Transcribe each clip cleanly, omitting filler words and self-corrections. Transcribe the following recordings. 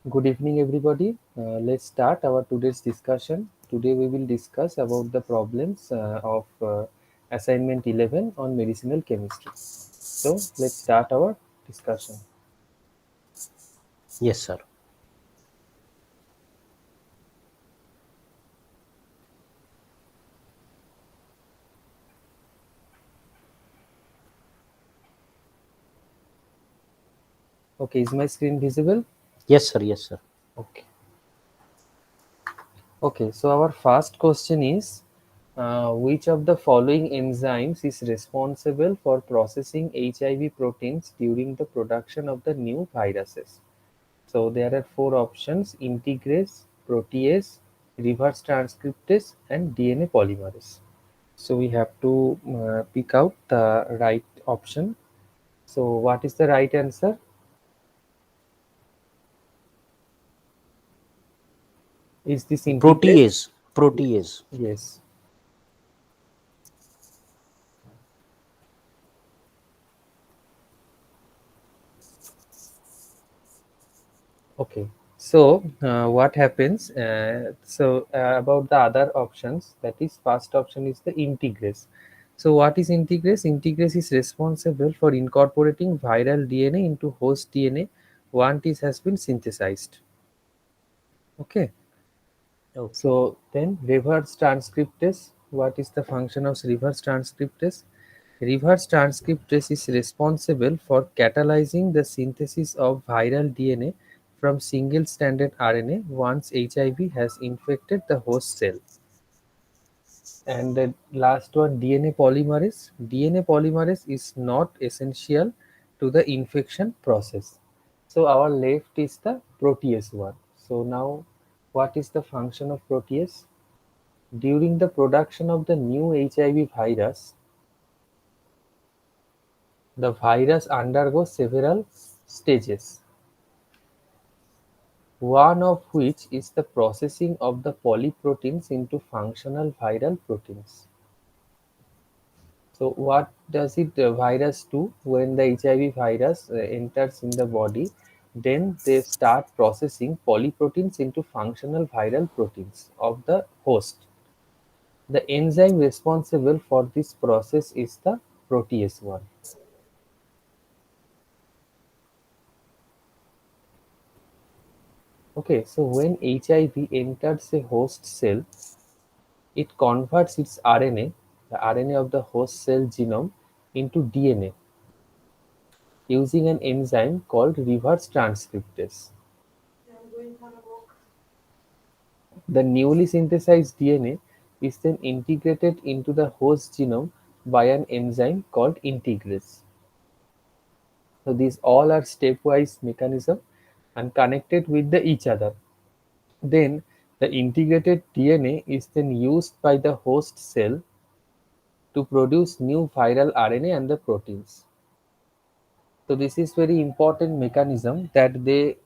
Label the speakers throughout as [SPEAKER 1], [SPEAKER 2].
[SPEAKER 1] Good evening, everybody. Let's start our today's discussion. Today we will discuss about the problems of assignment 11 on medicinal chemistry. So let's start our discussion.
[SPEAKER 2] Yes, sir.
[SPEAKER 1] Okay, is my screen visible?
[SPEAKER 2] Yes, sir. Yes, sir.
[SPEAKER 1] Okay. Okay, so our first question is which of the following enzymes is responsible for processing HIV proteins during the production of the new viruses? So there are four options: integrase, protease, reverse transcriptase, and DNA polymerase. So we have to pick out the right option. So what is the right answer? Is this integrase?
[SPEAKER 2] Protease. Protease.
[SPEAKER 1] Yes. Okay. So what happens? About the other options, that is, first option is the integrase. So what is integrase? Integrase is responsible for incorporating viral DNA into host DNA once it has been synthesized. Okay.
[SPEAKER 2] Okay.
[SPEAKER 1] So then reverse transcriptase. What is the function of reverse transcriptase? Reverse transcriptase is responsible for catalyzing the synthesis of viral DNA from single-stranded RNA once HIV has infected the host cell. And the last one, DNA polymerase. DNA polymerase is not essential to the infection process. So our left is the protease one. So now, what is the function of protease? During the production of the new HIV virus, the virus undergoes several stages, one of which is the processing of the polyproteins into functional viral proteins. So, what does it virus do when the HIV virus enters in the body? Then they start processing polyproteins into functional viral proteins of the host. The enzyme responsible for this process is the protease one. Okay, so when HIV enters a host cell, it converts its RNA, the RNA of the host cell genome, into DNA using an enzyme called reverse transcriptase. The newly synthesized DNA is then integrated into the host genome by an enzyme called integrase. So these all are stepwise mechanism and connected with each other. Then the integrated DNA is then used by the host cell to produce new viral RNA and the proteins. So this is very important mechanism that they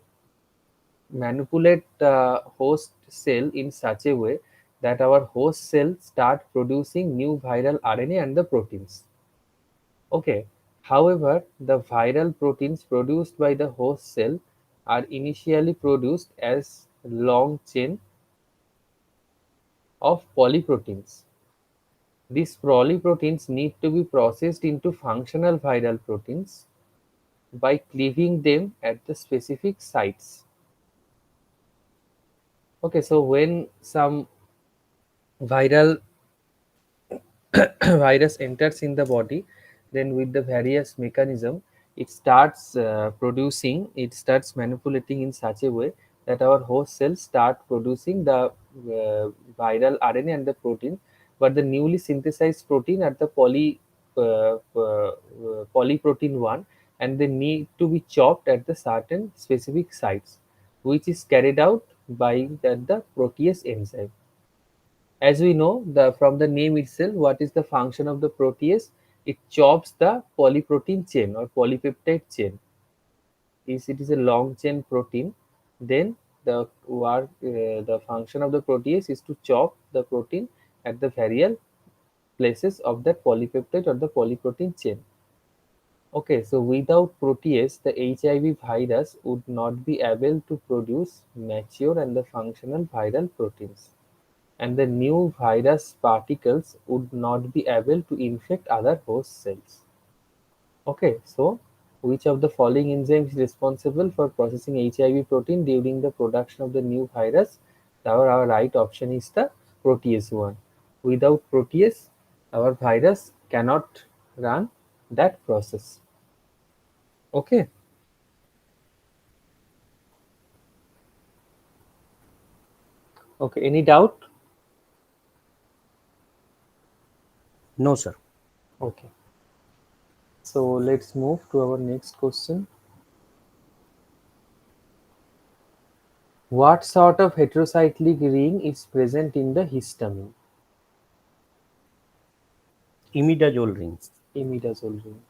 [SPEAKER 1] manipulate the host cell in such a way that our host cell start producing new viral RNA and the proteins. Okay. However, the viral proteins produced by the host cell are initially produced as long chain of polyproteins. These polyproteins need to be processed into functional viral proteins by cleaving them at the specific sites. Okay, so when some viral virus enters in the body, then with the various mechanism, it starts manipulating in such a way that our host cells start producing the viral RNA and the protein, but the newly synthesized protein at the polyprotein one, and they need to be chopped at the certain specific sites, which is carried out by the protease enzyme. As we know, from the name itself, what is the function of the protease? It chops the polyprotein chain or polypeptide chain. If it is a long chain protein, then the function of the protease is to chop the protein at the various places of that polypeptide or the polyprotein chain. Okay, so without protease, the HIV virus would not be able to produce mature and the functional viral proteins, and the new virus particles would not be able to infect other host cells. Okay, so which of the following enzymes is responsible for processing HIV protein during the production of the new virus? Our right option is the protease one. Without protease, our virus cannot run that process. Okay, okay, any doubt?
[SPEAKER 2] No, sir.
[SPEAKER 1] Okay, so let's move to our next question. What sort of heterocyclic ring is present in the histamine?
[SPEAKER 2] Imidazole ring.
[SPEAKER 1] Imidazole ring.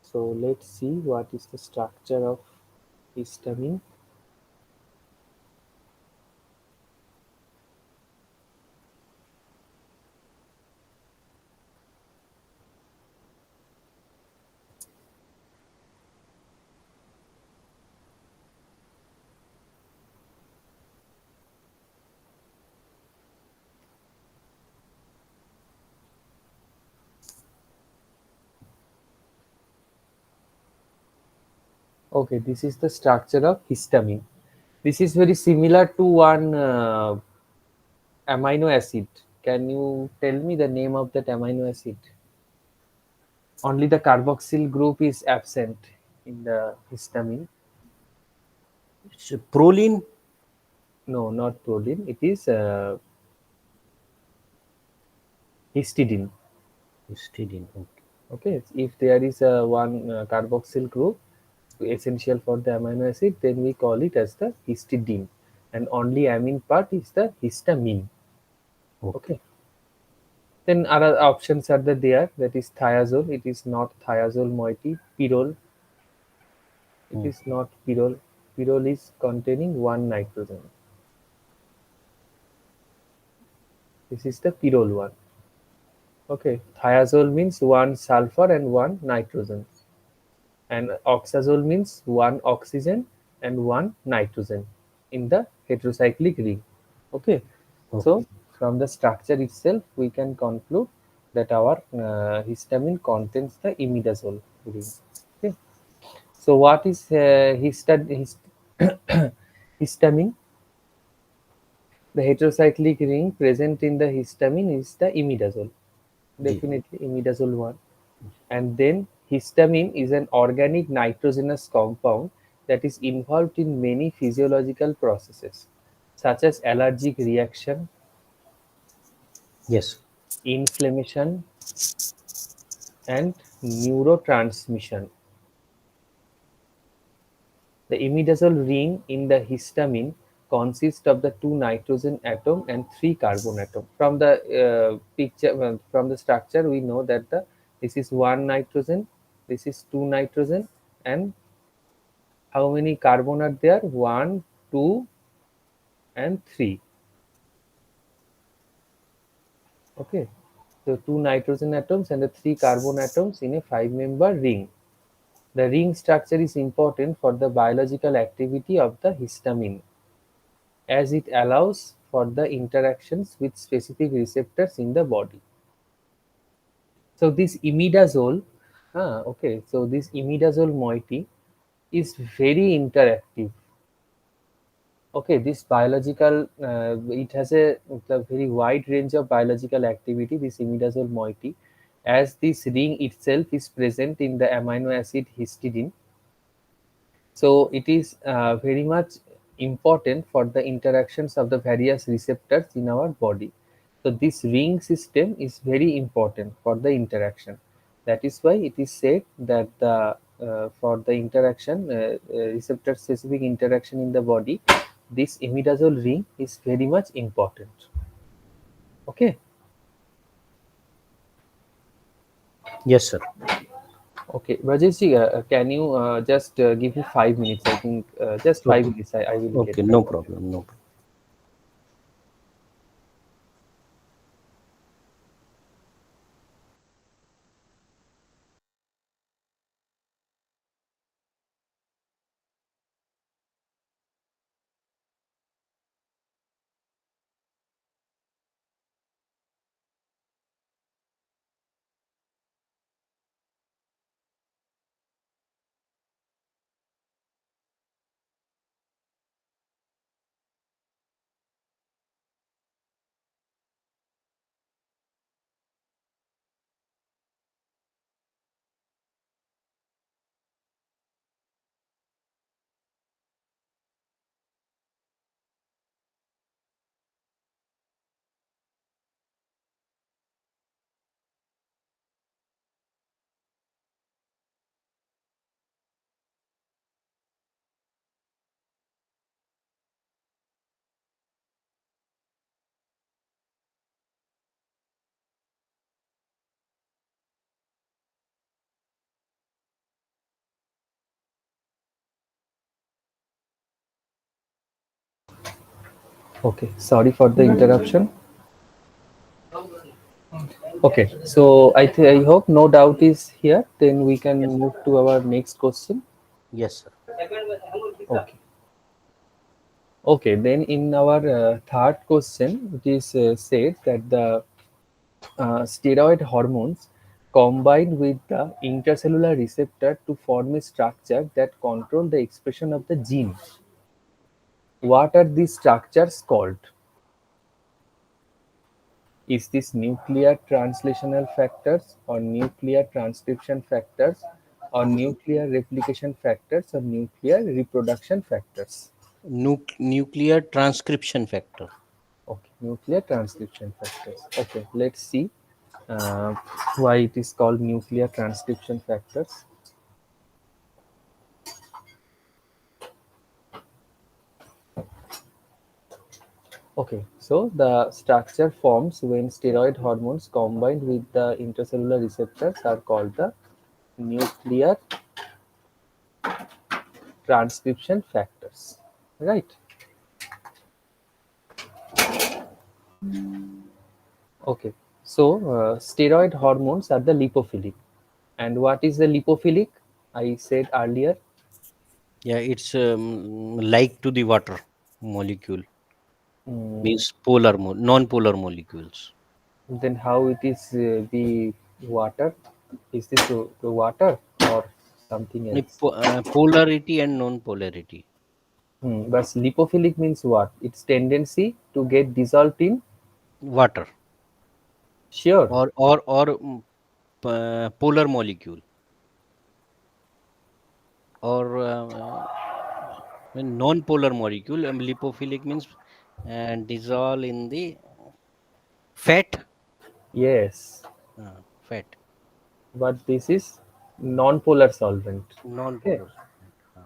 [SPEAKER 1] So let's see what is the structure of histamine. Okay, this is the structure of histamine. This is very similar to one amino acid. Can you tell me the name of that amino acid? Only the carboxyl group is absent in the histamine.
[SPEAKER 2] It's proline.
[SPEAKER 1] No, not proline. It is histidine.
[SPEAKER 2] Histidine. Okay.
[SPEAKER 1] Okay, if there is a one carboxyl group essential for the amino acid, then we call it as the histidine, and only amine part is the histamine.
[SPEAKER 2] Okay.
[SPEAKER 1] Okay. Then other options are there, that is thiazole. It is not thiazole moiety. Pyrrole. It
[SPEAKER 2] Hmm.
[SPEAKER 1] is not pyrrole. Pyrrole is containing one nitrogen. This is the pyrrole one. Okay. Thiazole means one sulfur and one nitrogen. And oxazole means one oxygen and one nitrogen in the heterocyclic ring. Okay. So
[SPEAKER 2] Okay.
[SPEAKER 1] from the structure itself, we can conclude that our histamine contains the imidazole ring. Okay. So what is histamine? The heterocyclic ring present in the histamine is the imidazole.
[SPEAKER 2] G.
[SPEAKER 1] Definitely imidazole one. And then histamine is an organic nitrogenous compound that is involved in many physiological processes such as allergic reaction,
[SPEAKER 2] Yes.
[SPEAKER 1] inflammation, and neurotransmission. The imidazole ring in the histamine consists of the two nitrogen atom and three carbon atom. From the picture, from the structure, we know that this is one nitrogen, this is two nitrogen, and how many carbon are there? One, two, and three. Okay, so two nitrogen atoms and the three carbon atoms in a five-member ring. The ring structure is important for the biological activity of the histamine, as it allows for the interactions with specific receptors in the body. So this imidazole, so this imidazole moiety is very interactive. Okay, this biological, it has a very wide range of biological activity, this imidazole moiety, as this ring itself is present in the amino acid histidine. So it is very much important for the interactions of the various receptors in our body. So this ring system is very important for the interaction. That is why it is said that for the interaction, receptor specific interaction in the body, this imidazole ring is very much important. Okay.
[SPEAKER 2] Yes, sir.
[SPEAKER 1] Okay, Rajesh ji, can you just give me 5 minutes? I think just five
[SPEAKER 2] Okay.
[SPEAKER 1] minutes. I will
[SPEAKER 2] Okay.
[SPEAKER 1] get back.
[SPEAKER 2] No
[SPEAKER 1] Okay.
[SPEAKER 2] problem. No problem.
[SPEAKER 1] Okay, sorry for the interruption. Okay, so I hope no doubt is here. Then we can
[SPEAKER 2] Yes.
[SPEAKER 1] move to our next question.
[SPEAKER 2] Yes, sir.
[SPEAKER 1] Okay. Okay, then in our third question, it is said that the steroid hormones combine with the intercellular receptor to form a structure that control the expression of the gene. What are these structures called? Is this nuclear translational factors or nuclear transcription factors or nuclear replication factors or nuclear reproduction factors?
[SPEAKER 2] Nuclear transcription factor.
[SPEAKER 1] Okay, nuclear transcription factors. Okay, let's see uh, why it is called nuclear transcription factors. Okay, so the structure forms when steroid hormones combined with the intracellular receptors are called the nuclear transcription factors. Right. Okay, so steroid hormones are the lipophilic. And what is the lipophilic? I said earlier.
[SPEAKER 2] Yeah, it's like to the water molecule,
[SPEAKER 1] mm,
[SPEAKER 2] means polar non-polar molecules.
[SPEAKER 1] then how it is the water? Is this the water or something else?
[SPEAKER 2] Polarity and non-polarity.
[SPEAKER 1] But lipophilic means what? Its tendency to get dissolved in.
[SPEAKER 2] Water
[SPEAKER 1] Sure.
[SPEAKER 2] or polar molecule or non-polar molecule. Lipophilic means dissolve in the fat.
[SPEAKER 1] Yes.
[SPEAKER 2] Fat.
[SPEAKER 1] But this is non-polar solvent. Okay.
[SPEAKER 2] Non-polar solvent.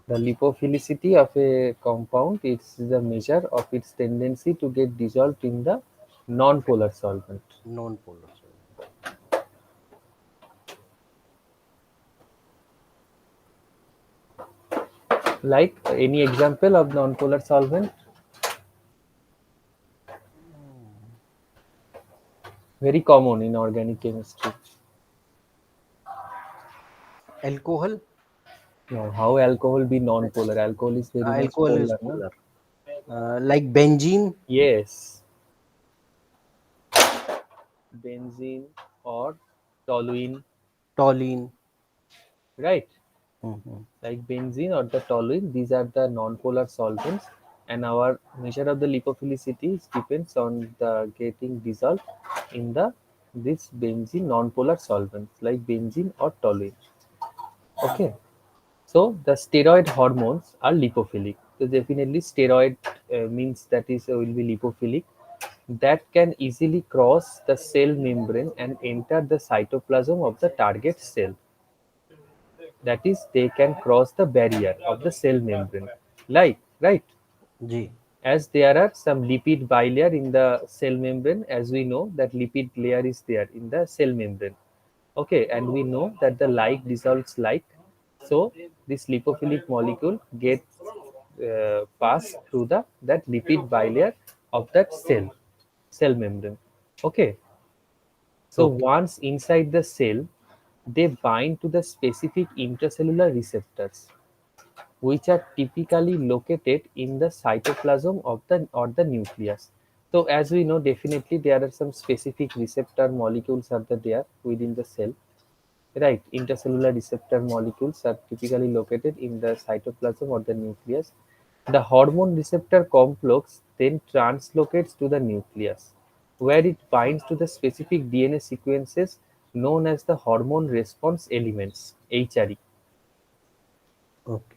[SPEAKER 1] The lipophilicity of a compound is the measure of its tendency to get dissolved in the non-polar solvent.
[SPEAKER 2] Non-polar solvent.
[SPEAKER 1] Like any example of non-polar solvent? Very common in organic chemistry.
[SPEAKER 2] Alcohol.
[SPEAKER 1] Now, how alcohol be non-polar? Alcohol is very much
[SPEAKER 2] Alcohol is
[SPEAKER 1] polar, na?
[SPEAKER 2] polar. Like benzene.
[SPEAKER 1] Yes, benzene or toluene,
[SPEAKER 2] Toluene.
[SPEAKER 1] right?
[SPEAKER 2] Mhm.
[SPEAKER 1] Like benzene or the toluene, these are the non-polar solvents, and our measure of the lipophilicity depends on the getting dissolved in the this benzene non-polar solvents like benzene or toluene. Okay, so the steroid hormones are lipophilic. So definitely steroid means that is will be lipophilic that can easily cross the cell membrane and enter the cytoplasm of the target cell. That is, they can cross the barrier of the cell membrane. Like, right?
[SPEAKER 2] G.
[SPEAKER 1] As there are some lipid bilayer in the cell membrane, as we know that lipid layer is there in the cell membrane. Okay, and we know that the like dissolves like. So this lipophilic molecule gets passed through the that lipid bilayer of that cell membrane. Okay, so
[SPEAKER 2] Okay.
[SPEAKER 1] once inside the cell, they bind to the specific intracellular receptors, which are typically located in the cytoplasm of the or the nucleus. So as we know, definitely there are some specific receptor molecules are there within the cell. Right, intercellular receptor molecules are typically located in the cytoplasm or the nucleus. The hormone receptor complex then translocates to the nucleus, where it binds to the specific DNA sequences known as the hormone response elements (HRE),
[SPEAKER 2] Okay.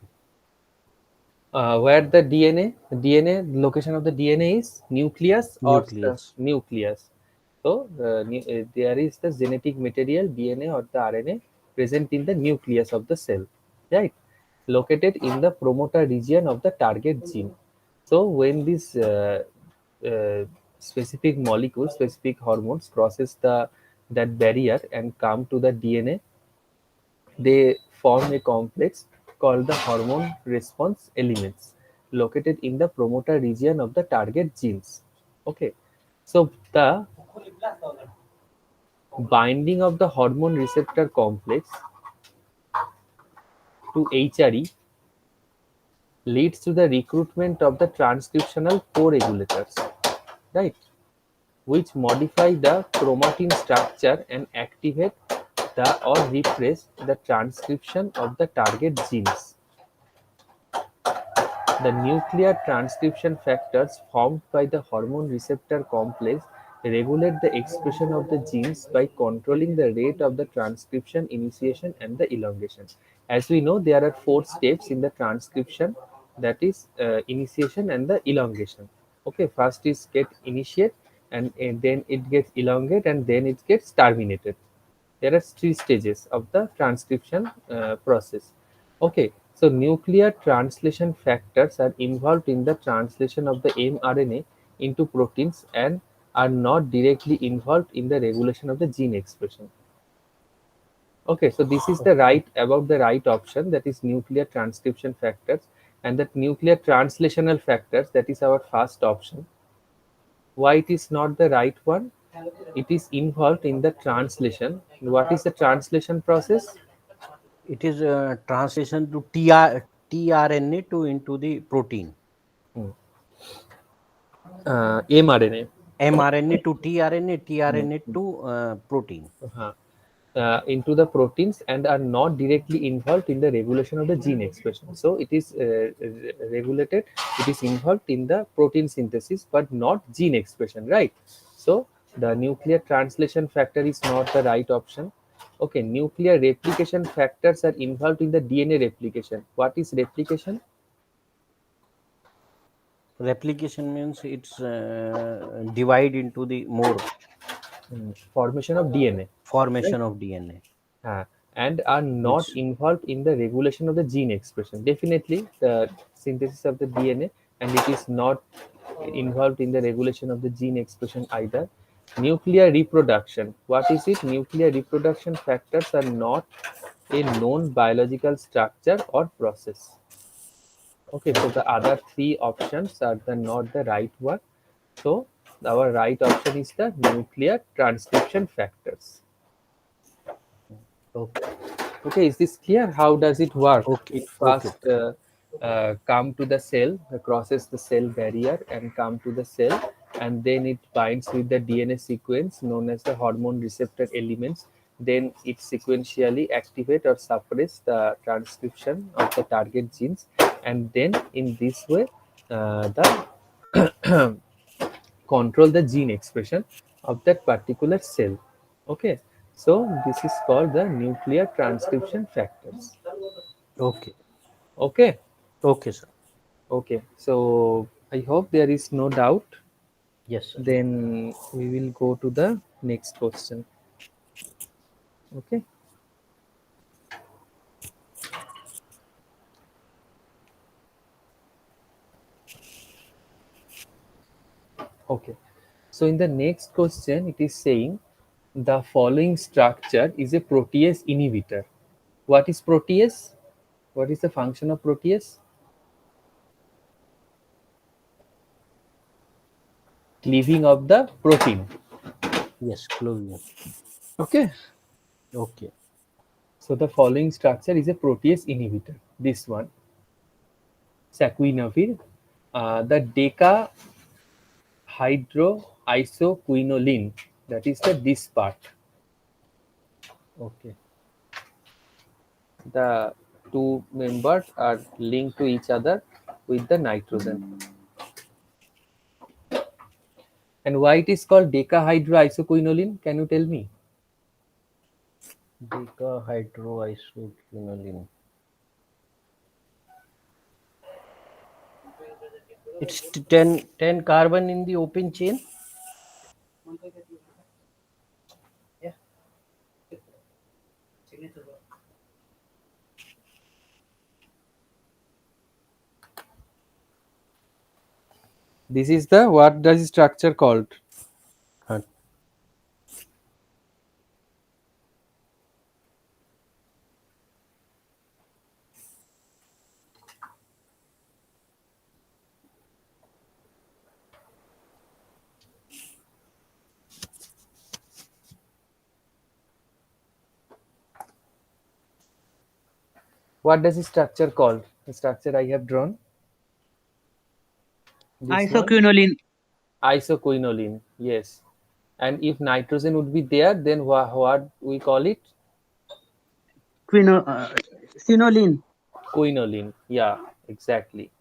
[SPEAKER 1] where the DNA location of the DNA is nucleus or
[SPEAKER 2] Nucleus.
[SPEAKER 1] nucleus. So there is the genetic material DNA or the RNA present in the nucleus of the cell, right? Located in the promoter region of the target gene. So when this uh, specific molecule, specific hormones crosses the that barrier and come to the DNA, they form a complex called the hormone response elements located in the promoter region of the target genes. Okay, so the binding of the hormone receptor complex to HRE leads to the recruitment of the transcriptional co-regulators, right, which modify the chromatin structure and activate the or repress the transcription of the target genes. The nuclear transcription factors formed by the hormone receptor complex regulate the expression of the genes by controlling the rate of the transcription initiation and the elongation. As we know, there are four steps in the transcription, that is initiation and the elongation. Okay, first is get initiate, and then it gets elongate, and then it gets terminated. There are three stages of the transcription process. Okay, so nuclear translation factors are involved in the translation of the mRNA into proteins and are not directly involved in the regulation of the gene expression. Okay, so this is the
[SPEAKER 2] Okay.
[SPEAKER 1] right about the right option, that is nuclear transcription factors, and that nuclear translational factors, that is our first option. Why it is not the right one? It is involved in the translation. What is the translation process?
[SPEAKER 2] It is a translation to tRNA to into the protein.
[SPEAKER 1] Hmm. mRNA.
[SPEAKER 2] mRNA to tRNA,
[SPEAKER 1] Hmm.
[SPEAKER 2] tRNA to protein.
[SPEAKER 1] Uh-huh. Into the proteins and are not directly involved in the regulation of the gene expression. So it is regulated, it is involved in the protein synthesis but not gene expression, right? So the nuclear translation factor is not the right option. Okay, nuclear replication factors are involved in the DNA replication. What is replication?
[SPEAKER 2] Replication means it's divide into the more
[SPEAKER 1] Formation of DNA, right?
[SPEAKER 2] formation of DNA.
[SPEAKER 1] uh, and are not
[SPEAKER 2] It's
[SPEAKER 1] involved in the regulation of the gene expression. Definitely, the synthesis of the DNA, and it is not involved in the regulation of the gene expression either. Nuclear reproduction. What is it? Nuclear reproduction factors are not a known biological structure or process. Okay, so the other three options are the not the right one. So our right option is the nuclear transcription factors.
[SPEAKER 2] okay,
[SPEAKER 1] Okay, is this clear? How does it work?
[SPEAKER 2] okay,
[SPEAKER 1] It
[SPEAKER 2] okay,
[SPEAKER 1] first come to the cell, crosses the cell barrier and come to the cell, and then it binds with the DNA sequence known as the hormone receptor elements. Then it sequentially activate or suppress the transcription of the target genes, and then in this way, the control the gene expression of that particular cell. Okay, so this is called the nuclear transcription factors.
[SPEAKER 2] okay,
[SPEAKER 1] Okay,
[SPEAKER 2] okay, sir.
[SPEAKER 1] okay. So I hope there is no doubt.
[SPEAKER 2] Yes, sir.
[SPEAKER 1] Then we will go to the next question. Okay, okay. So in the next question, it is saying the following structure is a protease inhibitor. What is protease? What is the function of protease? Cleaving of the protein.
[SPEAKER 2] Yes, closing.
[SPEAKER 1] Okay.
[SPEAKER 2] Okay,
[SPEAKER 1] So the following structure is a protease inhibitor. This one, saquinavir, the decahydroisoquinoline, that is the this part.
[SPEAKER 2] okay,
[SPEAKER 1] The two members are linked to each other with the nitrogen. And why it is called decahydroisoquinoline? Can you tell me?
[SPEAKER 2] decahydroisoquinoline. It's 10 carbon in the open chain.
[SPEAKER 1] This is the what does structure called?
[SPEAKER 2] Uh,
[SPEAKER 1] What does the structure called? The structure I have drawn, this one,
[SPEAKER 3] Isoquinoline.
[SPEAKER 1] isoquinoline. Yes. And if nitrogen would be there, then what we call it?
[SPEAKER 3] Quino, Quinoline.
[SPEAKER 1] Quinoline. Yeah, exactly.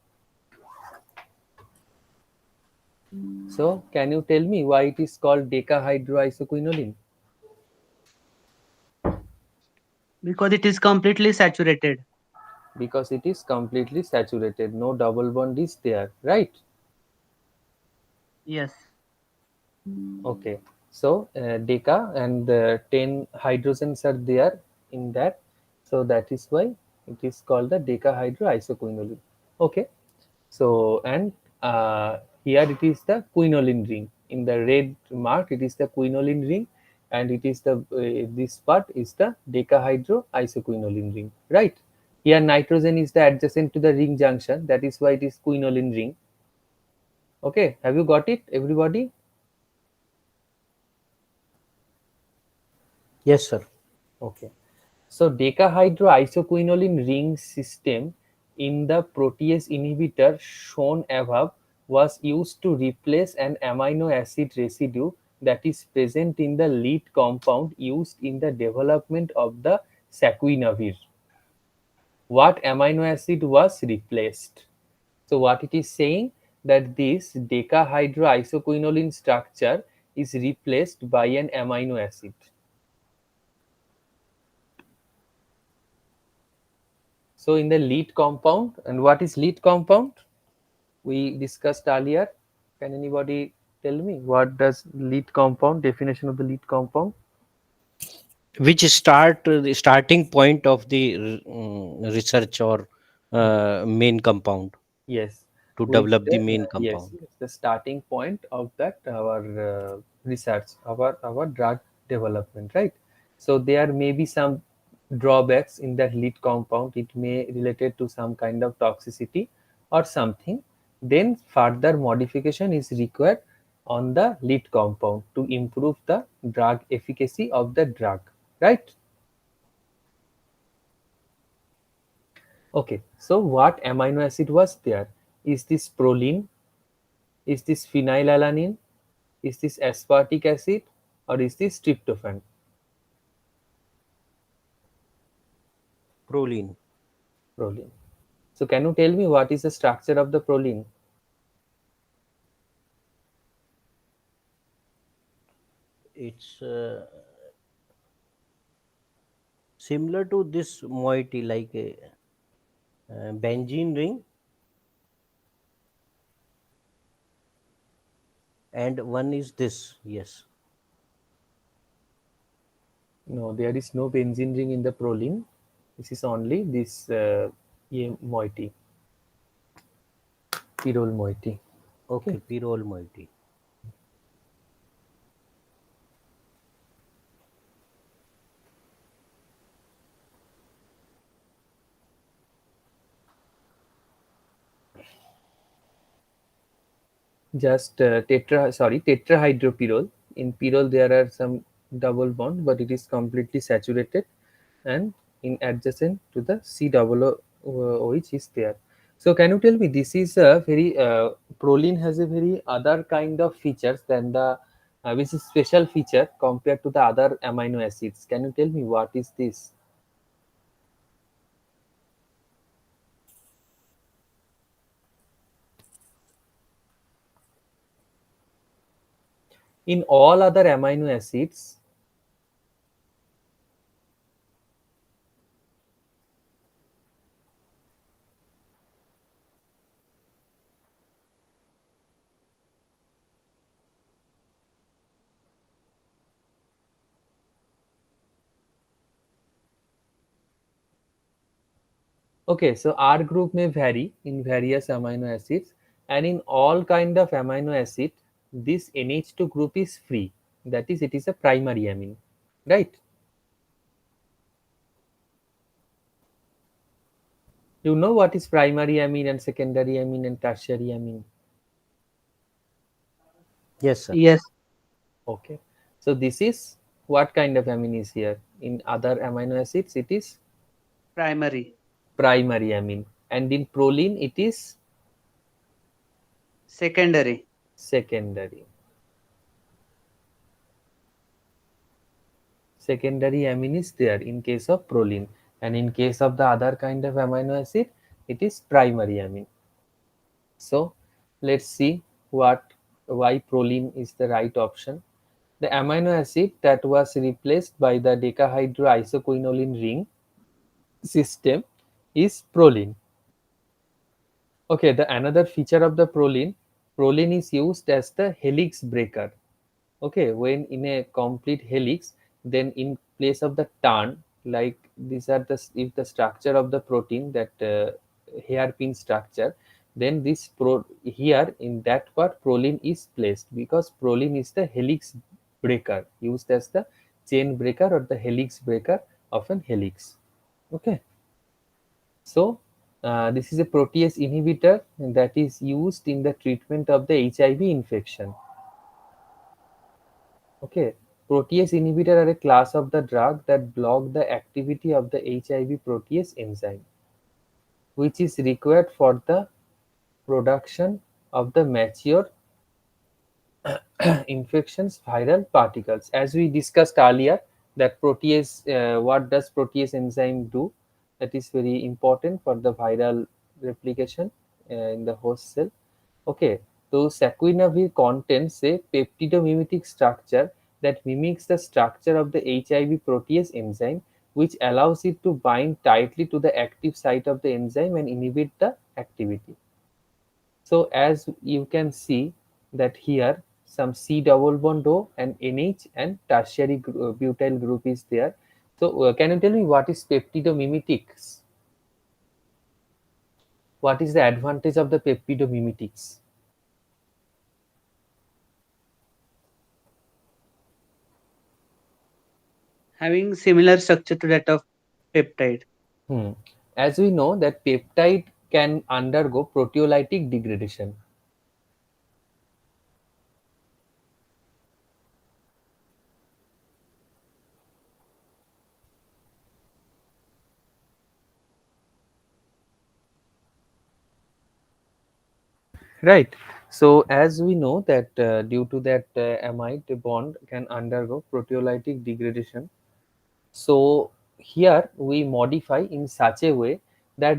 [SPEAKER 1] So, can you tell me why it is called decahydroisoquinoline?
[SPEAKER 3] Because it is completely saturated.
[SPEAKER 1] Because it is completely saturated. No double bond is there, right?
[SPEAKER 3] Yes.
[SPEAKER 1] Okay. So, deca and 10 hydrogens are there in that. So, that is why it is called the decahydroisoquinoline. Okay. So, and here it is the quinoline ring. In the red mark, it is the quinoline ring, and it is the this part is the decahydroisoquinoline ring, right? Here, nitrogen is the adjacent to the ring junction. That is why it is quinoline ring. Okay, have you got it, everybody?
[SPEAKER 2] Yes, sir.
[SPEAKER 1] Okay. So, decahydroisoquinoline ring system in the protease inhibitor shown above was used to replace an amino acid residue that is present in the lead compound used in the development of the saquinavir. What amino acid was replaced? So, what it is saying, that this decahydroisoquinoline structure is replaced by an amino acid. So, in the lead compound, and what is lead compound? We discussed earlier. Can anybody tell me what does lead compound, definition of the lead compound?
[SPEAKER 2] Which start the starting point of the research or main compound
[SPEAKER 1] Yes,
[SPEAKER 2] to
[SPEAKER 1] which
[SPEAKER 2] develop
[SPEAKER 1] the
[SPEAKER 2] the main
[SPEAKER 1] yes,
[SPEAKER 2] compound.
[SPEAKER 1] yes, the starting point of that our research, our drug development, right? So there may be some drawbacks in that lead compound. It may related to some kind of toxicity or something. Then further modification is required on the lead compound to improve the drug efficacy of the drug, right? Okay, so what amino acid was there? Is this proline? Is this phenylalanine? Is this aspartic acid? Or is this tryptophan?
[SPEAKER 2] Proline.
[SPEAKER 1] Proline. So can you tell me what is the structure of the proline?
[SPEAKER 2] It's similar to this moiety, like a benzene ring, and one is this. Yes.
[SPEAKER 1] No, there is no benzene ring in the proline. This is only this moiety, pyrrole moiety. Okay.
[SPEAKER 2] Okay, pyrrole moiety.
[SPEAKER 1] Just tetrahydropyrrole. In pyrrole there are some double bond, but it is completely saturated and in adjacent to the C double OH is there. So can you tell me, this is a very proline has a very other kind of features than the which is special feature compared to the other amino acids. Can you tell me what is this? In all other amino acids, okay, so R group may vary in various amino acids, and in all kind of amino acid, this NH2 group is free. That is, it is a primary amine, right? You know what is primary amine and secondary amine and tertiary amine?
[SPEAKER 2] Yes, sir.
[SPEAKER 3] Yes.
[SPEAKER 1] Okay. So this is what kind of amine is here? In other amino acids, it is
[SPEAKER 3] Primary.
[SPEAKER 1] primary amine, and in proline it is
[SPEAKER 3] Secondary.
[SPEAKER 1] secondary. Secondary amine is there in case of proline, and in case of the other kind of amino acid it is primary amine. So let's see what why proline is the right option. The amino acid that was replaced by the decahydroisoquinoline ring system is proline. Okay, the another feature of the proline is used as the helix breaker. Okay, when in a complete helix, then in place of the turn, like these are the if the structure of the protein, that hairpin structure, then this here in that part proline is placed, because proline is the helix breaker, used as the chain breaker or the helix breaker of an helix. Okay, so this is a protease inhibitor that is used in the treatment of the HIV infection. Okay, protease inhibitor are a class of the drug that block the activity of the HIV protease enzyme, which is required for the production of the mature infections viral particles. As we discussed earlier, that protease, what does protease enzyme do? That is very important for the viral replication in the host cell. Okay, so saquinavir contains a peptidomimetic structure that mimics the structure of the HIV protease enzyme, which allows it to bind tightly to the active site of the enzyme and inhibit the activity. So as you can see that here some C double bond O and NH and tertiary butyl group is there. So can you tell me what is peptidomimetics? What is the advantage of the peptidomimetics?
[SPEAKER 3] Having similar structure to that of peptide.
[SPEAKER 1] Hmm. As we know that peptide can undergo proteolytic degradation. Right. So as we know that due to that amide bond can undergo proteolytic degradation. So here we modify in such a way that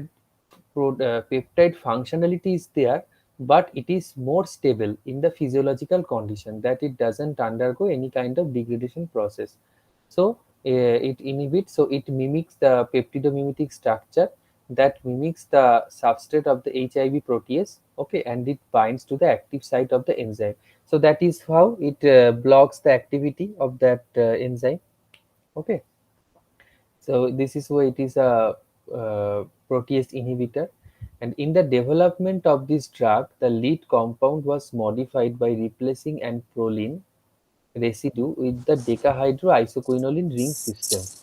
[SPEAKER 1] peptide functionality is there, but it is more stable in the physiological condition, that it doesn't undergo any kind of degradation process. So it inhibits, so it mimics the peptidomimetic structure that mimics the substrate of the HIV protease. Okay, and it binds to the active site of the enzyme. So that is how it blocks the activity of that enzyme. Okay, so this is why it is a protease inhibitor. And in the development of this drug, the lead compound was modified by replacing an proline residue with the decahydroisoquinoline ring system.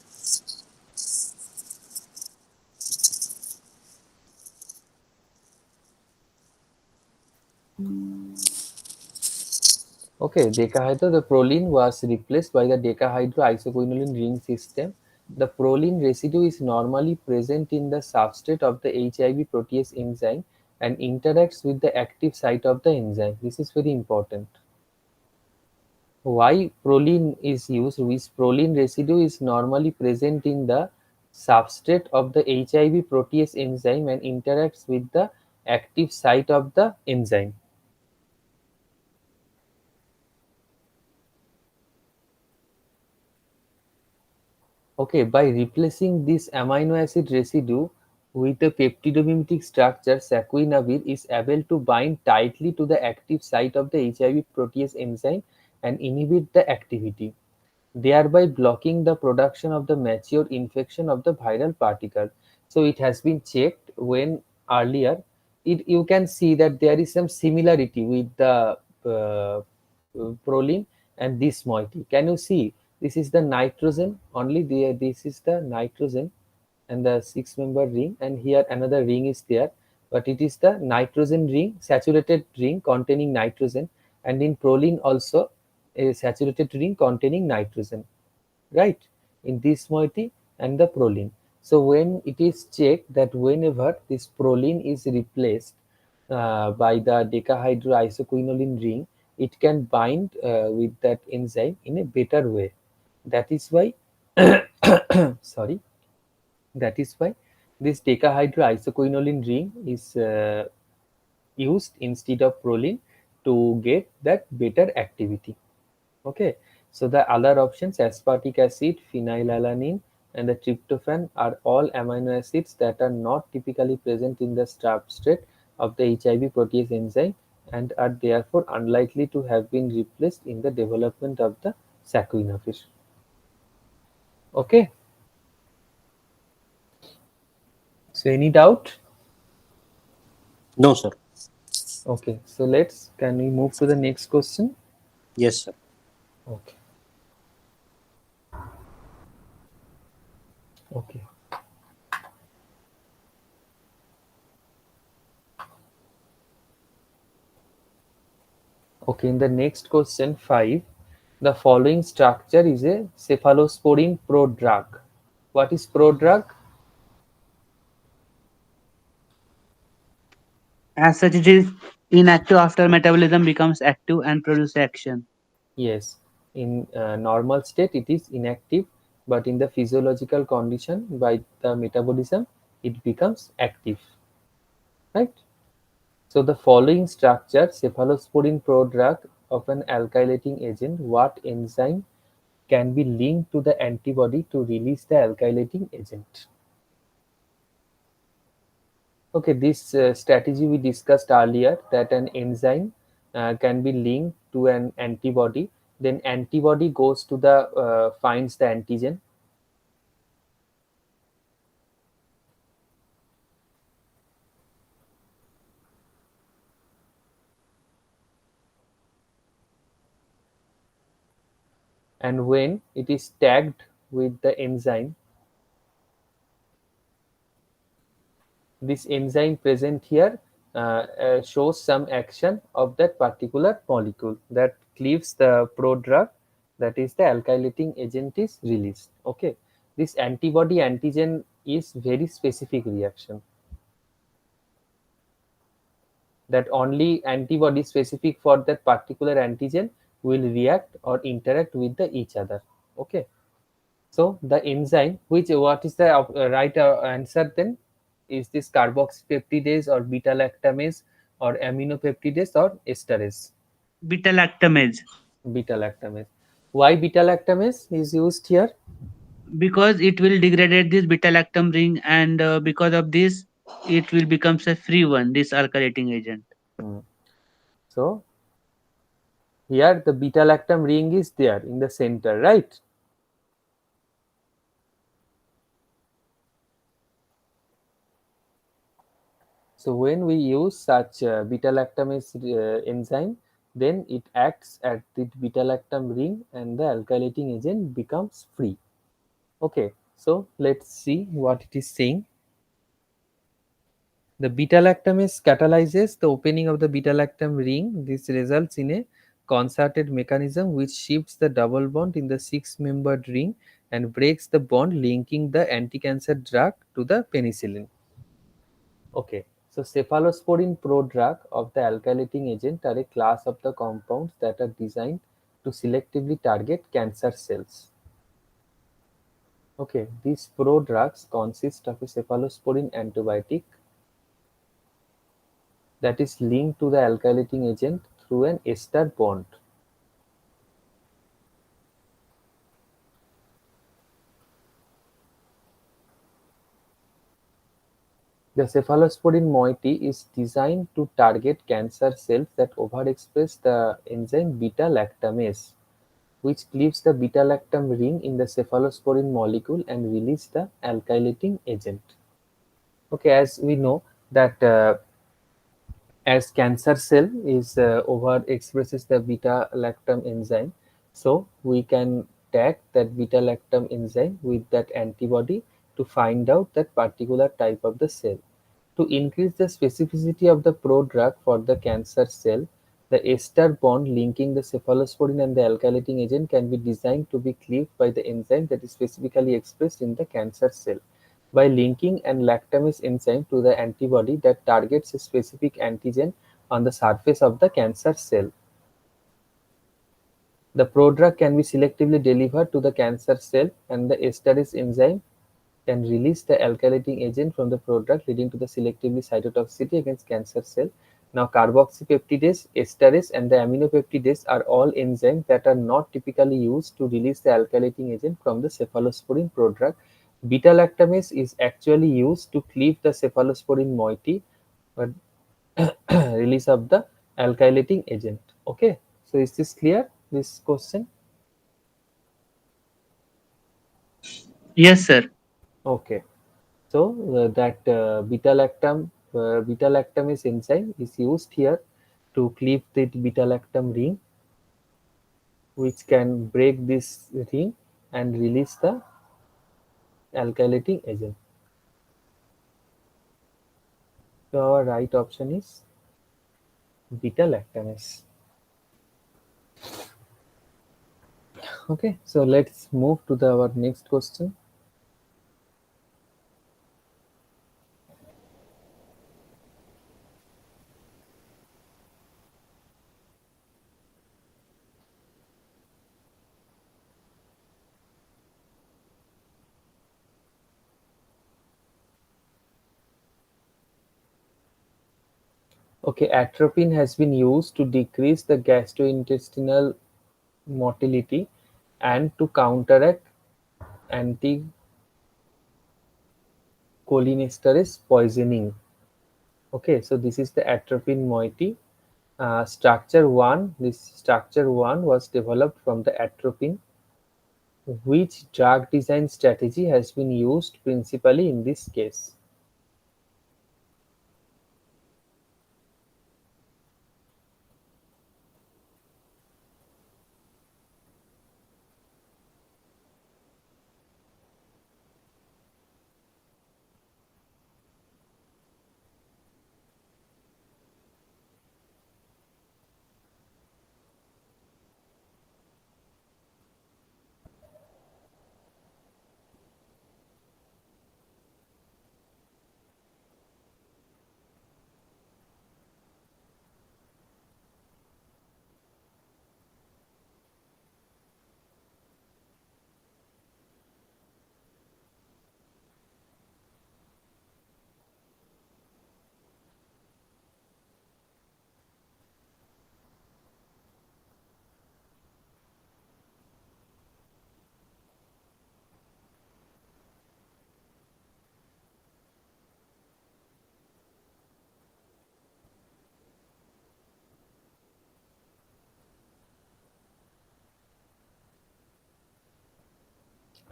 [SPEAKER 1] Okay, the proline was replaced by the decahydroisoquinoline ring system. The proline residue is normally present in the substrate of the HIV protease enzyme and interacts with the active site of the enzyme. This is very important. Why proline is used? Which proline residue is normally present in the substrate of the HIV protease enzyme and interacts with the active site of the enzyme. Okay, by replacing this amino acid residue with a peptidomimetic structure, saquinavir is able to bind tightly to the active site of the HIV protease enzyme and inhibit the activity, thereby blocking the production of the mature infection of the viral particle. So it has been checked when earlier, you can see that there is some similarity with the proline and this moiety. Can you see? This is the nitrogen, only this is the nitrogen and the six member ring, and here another ring is there, but it is the nitrogen ring, saturated ring containing nitrogen, and in proline also a saturated ring containing nitrogen, right, in this moiety and the proline. So when it is checked that whenever this proline is replaced by the decahydroisoquinoline ring, it can bind with that enzyme in a better way. That is why, sorry, that is why this decahydroisoquinoline ring is used instead of proline to get that better activity. Okay, so the other options, aspartic acid, phenylalanine, and the tryptophan, are all amino acids that are not typically present in the substrate of the HIV protease enzyme and are therefore unlikely to have been replaced in the development of the saccharinophage. Okay, so any doubt?
[SPEAKER 2] No, sir.
[SPEAKER 1] Okay, so can we move to the next question?
[SPEAKER 2] Yes, sir.
[SPEAKER 1] Okay, okay. Okay, in the next question 5, the following structure is a cephalosporin prodrug. What is prodrug?
[SPEAKER 3] As such, it is inactive after metabolism becomes active and produce action.
[SPEAKER 1] Yes, in normal state it is inactive, but in the physiological condition by the metabolism it becomes active, right? So the following structure, cephalosporin prodrug of an alkylating agent, what enzyme can be linked to the antibody to release the alkylating agent? Okay, this strategy we discussed earlier, that an enzyme can be linked to an antibody, then antibody goes to the finds the antigen, and when it is tagged with the enzyme, this enzyme present here shows some action of that particular molecule that cleaves the prodrug, that is the alkylating agent is released. Okay, this antibody antigen is very specific reaction, that only antibody specific for that particular antigen will react or interact with each other. Okay, so the enzyme, which what is the right answer then? Is this carboxypeptidase or beta lactamase or aminopeptidase or esterase?
[SPEAKER 3] Beta lactamase,
[SPEAKER 1] Beta lactamase. Why beta lactamase is used here?
[SPEAKER 3] because it will degrade this beta lactam ring, and because of this, it will becomes a free one. This alkylating agent.
[SPEAKER 1] Hmm. So here the beta lactam ring is there in the center, right? So when we use such beta-lactamase enzyme, then it acts at the beta-lactam ring and the alkylating agent becomes free. Okay, so let's see what it is saying. The beta-lactamase catalyzes the opening of the beta-lactam ring. This results in a concerted mechanism which shifts the double bond in the six-membered ring and breaks the bond linking the anti-cancer drug to the penicillin. Okay, so cephalosporin prodrug of the alkylating agent are a class of the compounds that are designed to selectively target cancer cells. Okay, these prodrugs consist of a cephalosporin antibiotic that is linked to the alkylating agent through an ester bond. The cephalosporin moiety is designed to target cancer cells that overexpress the enzyme beta lactamase, which cleaves the beta-lactam ring in the cephalosporin molecule and release the alkylating agent. Okay, as we know that as cancer cell is overexpresses the beta-lactam enzyme, so we can tag that beta-lactam enzyme with that antibody to find out that particular type of the cell. To increase the specificity of the prodrug for the cancer cell, the ester bond linking the cephalosporin and the alkylating agent can be designed to be cleaved by the enzyme that is specifically expressed in the cancer cell. by linking an lactamase enzyme to the antibody that targets a specific antigen on the surface of the cancer cell. The prodrug can be selectively delivered to the cancer cell, and the esterase enzyme can release the alkylating agent from the prodrug, leading to the selectively cytotoxicity against cancer cell. Now, carboxypeptidase, esterase, and the aminopeptidase are all enzymes that are not typically used to release the alkylating agent from the cephalosporin prodrug. Beta-lactamase is actually used to cleave the cephalosporin moiety, but release of the alkylating agent. Okay, so is this clear? This question?
[SPEAKER 3] Yes, sir.
[SPEAKER 1] Okay. So that beta lactamase enzyme is used here to cleave the beta lactam ring, which can break this ring and release the alkylating agent. So our right option is beta lactamase. Okay, so let's move to our next question. Okay, atropine has been used to decrease the gastrointestinal motility and to counteract anticholinesterase poisoning. Okay, so this is the atropine moiety. Structure 1, this structure 1 was developed from the atropine. Which drug design strategy has been used principally in this case?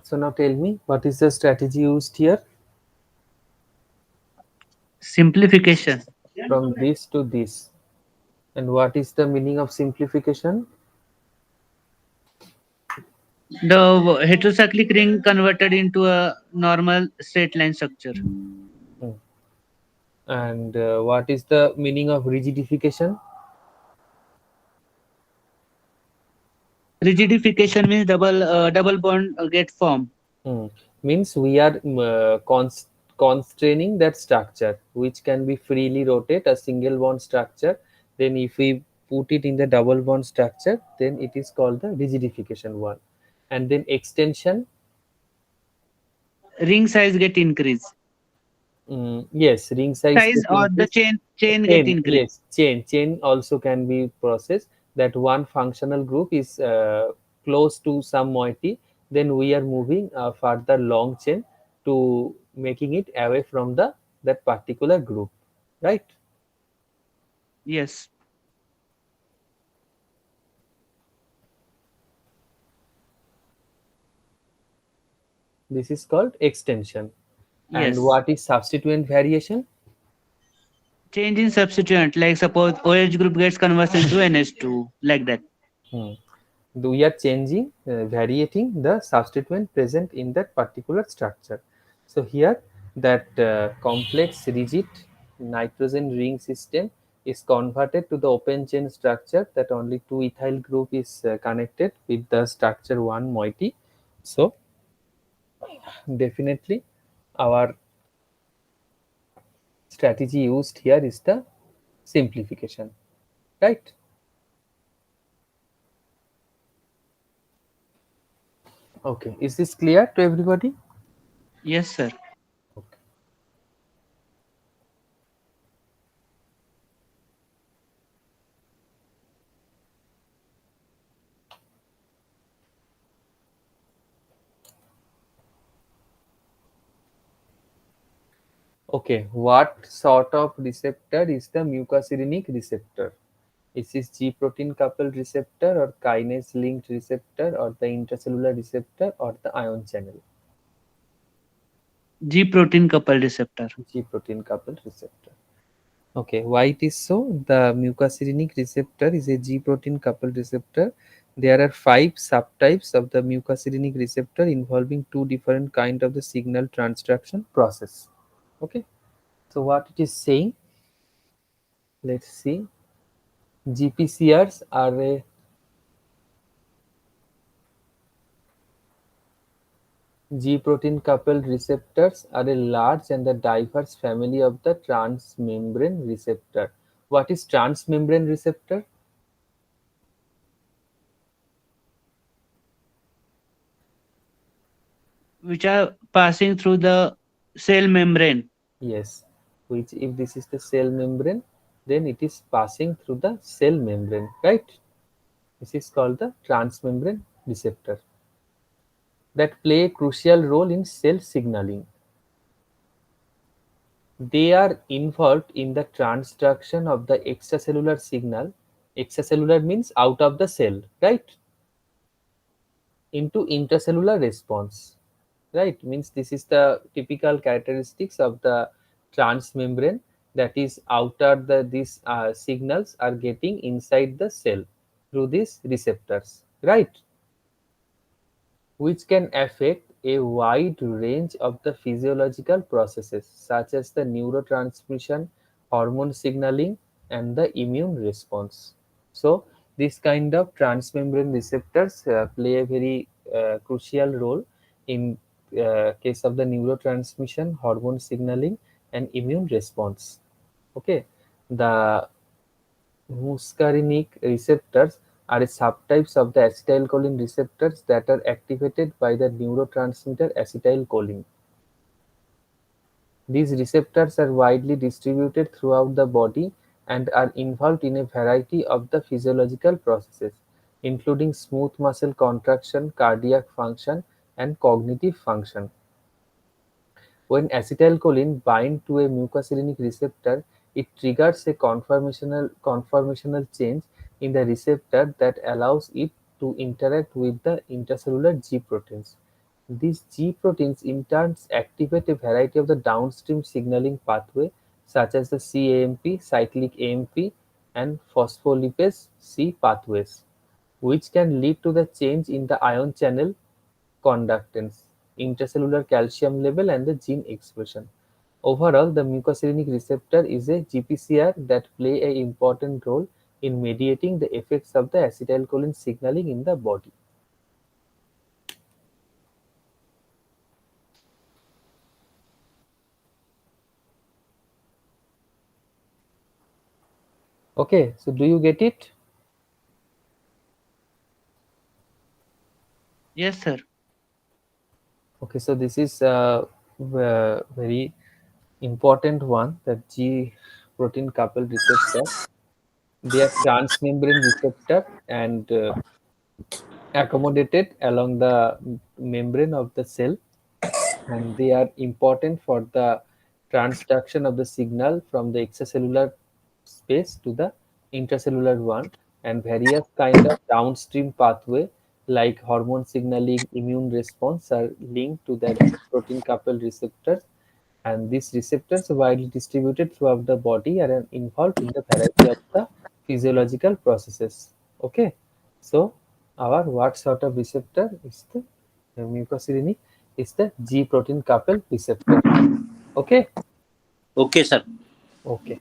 [SPEAKER 1] So now tell me, what is the strategy used here
[SPEAKER 3] Simplification.
[SPEAKER 1] from this to this? And what is the meaning of simplification?
[SPEAKER 3] The heterocyclic ring converted into a normal straight line structure.
[SPEAKER 1] Hmm. And what is the meaning of rigidification?
[SPEAKER 3] Rigidification means double bond get formed.
[SPEAKER 1] Hmm. Means we are constraining that structure, which can be freely rotate a single bond structure. Then, if we put it in the double bond structure, then it is called the rigidification one. And then extension.
[SPEAKER 3] Ring size get increased.
[SPEAKER 1] Yes, ring size
[SPEAKER 3] Size
[SPEAKER 1] get
[SPEAKER 3] or the
[SPEAKER 1] increased.
[SPEAKER 3] chain get
[SPEAKER 1] Chain,
[SPEAKER 3] increased.
[SPEAKER 1] yes, chain also can be processed. That one functional group is close to some moiety. Then we are moving further long chain to making it away from the that particular group, right?
[SPEAKER 3] Yes.
[SPEAKER 1] This is called extension. And
[SPEAKER 3] Yes.
[SPEAKER 1] what is substituent variation?
[SPEAKER 3] Change in substituent, like suppose OH group gets converted into NH2, like that.
[SPEAKER 1] Hmm. We are changing, variating the substituent present in that particular structure. So here that complex rigid nitrogen ring system is converted to the open chain structure that only two ethyl group is connected with the structure 1 moiety. So definitely our strategy used here is the simplification, right? Okay, is this clear to everybody?
[SPEAKER 3] Yes, sir.
[SPEAKER 1] Okay. Okay, what sort of receptor is the mucosirinic receptor? Is this G protein coupled receptor or kinase linked receptor or the intracellular receptor or the ion channel?
[SPEAKER 3] G protein coupled receptor.
[SPEAKER 1] G protein coupled receptor. Okay, why it is so? The mucosirinic receptor is a G protein coupled receptor. There are five subtypes of the mucosirinic receptor involving two different kind of the signal transduction process. Okay, so what it is saying, let's see. GPCRs are a G protein coupled receptors are a large and the diverse family of the transmembrane receptor. What is transmembrane receptor?
[SPEAKER 3] Which are passing through the cell membrane.
[SPEAKER 1] Yes, which if this is the cell membrane, then it is passing through the cell membrane, right? This is called the transmembrane receptor that play a crucial role in cell signaling. They are involved in the transduction of the extracellular signal. Extracellular means out of the cell, right? Into intracellular response, right? Means this is the typical characteristics of the transmembrane, that is outer the these signals are getting inside the cell through these receptors, right? Which can affect a wide range of the physiological processes such as the neurotransmission, hormone signaling, and the immune response. So, this kind of transmembrane receptors play a very crucial role in case of the neurotransmission, hormone signaling, and immune response. Okay, the muscarinic receptors are subtypes of the acetylcholine receptors that are activated by the neurotransmitter acetylcholine. These receptors are widely distributed throughout the body and are involved in a variety of the physiological processes, including smooth muscle contraction, cardiac function, and cognitive function. When acetylcholine binds to a mucosirinic receptor, it triggers a conformational change in the receptor that allows it to interact with the intracellular G proteins. These G proteins in turn activate a variety of the downstream signaling pathway such as the cAMP, cyclic AMP, and phospholipase C pathways, which can lead to the change in the ion channel conductance, intracellular calcium level, and the gene expression. Overall, the mucosirinic receptor is a GPCR that play an important role in mediating the effects of the acetylcholine signaling in the body. Okay, so do you get it?
[SPEAKER 3] Yes, sir.
[SPEAKER 1] Okay, so this is a very important one, that G protein coupled receptor. They are transmembrane receptor and accommodated along the membrane of the cell, and they are important for the transduction of the signal from the extracellular space to the intracellular one, and various kind of downstream pathway like hormone signaling, immune response are linked to that protein coupled receptors, and these receptors are widely distributed throughout the body and are involved in the variety of the physiological processes. Okay, so our what sort of receptor is the mucosirinic is the G protein coupled receptor. Okay,
[SPEAKER 2] Okay, sir.
[SPEAKER 1] okay.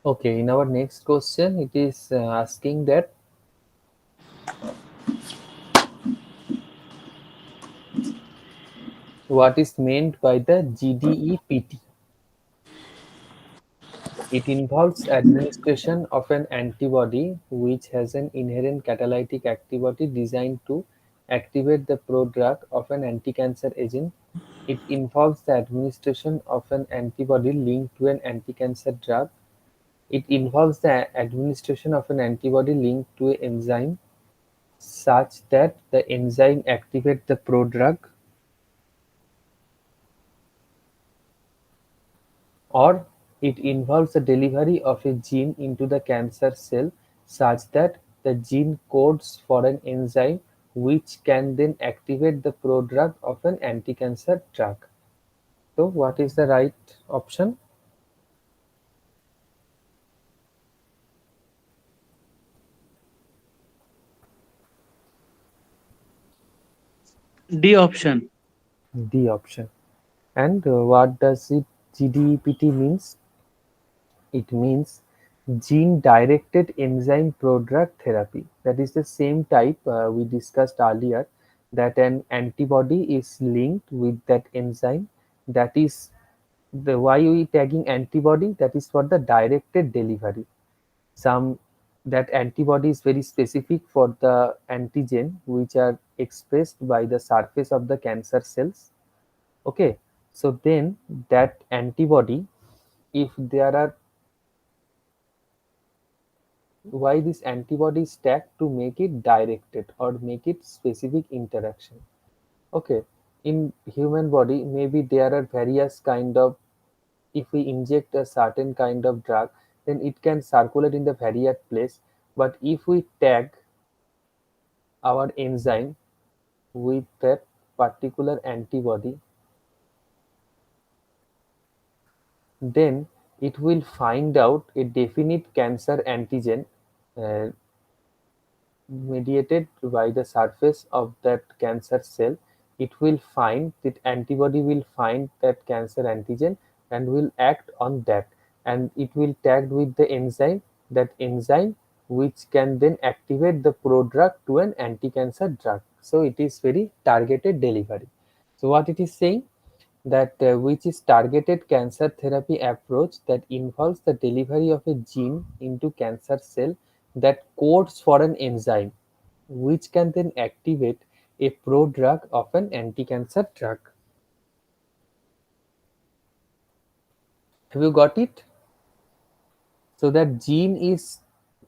[SPEAKER 1] Okay, in our next question, it is asking that what is meant by the GDEPT. It involves administration of an antibody which has an inherent catalytic activity designed to activate the prodrug of an anticancer agent. It involves the administration of an antibody linked to an anticancer drug. It involves the administration of an antibody linked to an enzyme such that the enzyme activates the prodrug, or it involves the delivery of a gene into the cancer cell such that the gene codes for an enzyme which can then activate the prodrug of an anticancer drug. So, what is the right option?
[SPEAKER 3] D option.
[SPEAKER 1] D option. And what does it GDEPT means? It means gene-directed enzyme prodrug therapy. That is the same type we discussed earlier, that an antibody is linked with that enzyme. That is the why we tagging antibody. That is for the directed delivery. Some that antibody is very specific for the antigen which are expressed by the surface of the cancer cells. Okay, so then that antibody, if there are, why this antibody is tagged to make it directed or make it specific interaction. Okay, in human body maybe there are various kind of, if we inject a certain kind of drug then it can circulate in the various place, but if we tag our enzyme with that particular antibody, then it will find out a definite cancer antigen uh, mediated by the surface of that cancer cell. It will find that antibody will find that cancer antigen and will act on that, and it will tagged with the enzyme, that enzyme which can then activate the prodrug to an anti-cancer drug. So it is very targeted delivery. So what it is saying, that which is targeted cancer therapy approach that involves the delivery of a gene into cancer cell that codes for an enzyme which can then activate a prodrug of an anti-cancer drug. Have you got it? So that gene is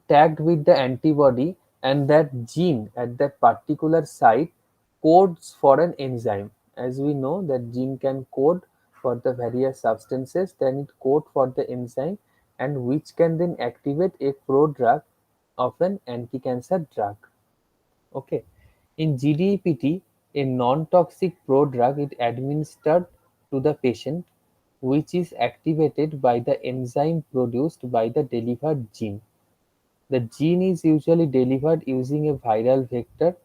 [SPEAKER 1] tagged with the antibody, and that gene at that particular site codes for an enzyme. As we know that gene can code for the various substances, then it code for the enzyme, and which can then activate a prodrug of an anti-cancer drug. Okay. In GDPT, a non-toxic prodrug is administered to the patient, which is activated by the enzyme produced by the delivered gene. The gene is usually delivered using a viral vector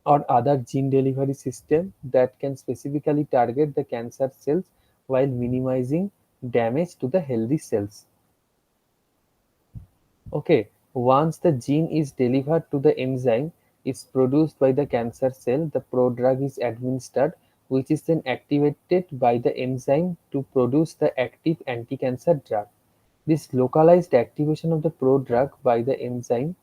[SPEAKER 1] or other gene delivery system that can specifically target the cancer cells while minimizing damage to the healthy cells. Okay, once the gene is delivered to the enzyme is produced by the cancer cell, the prodrug is administered, which is then activated by the enzyme to produce the active anti-cancer drug. This localized activation of the prodrug by the enzyme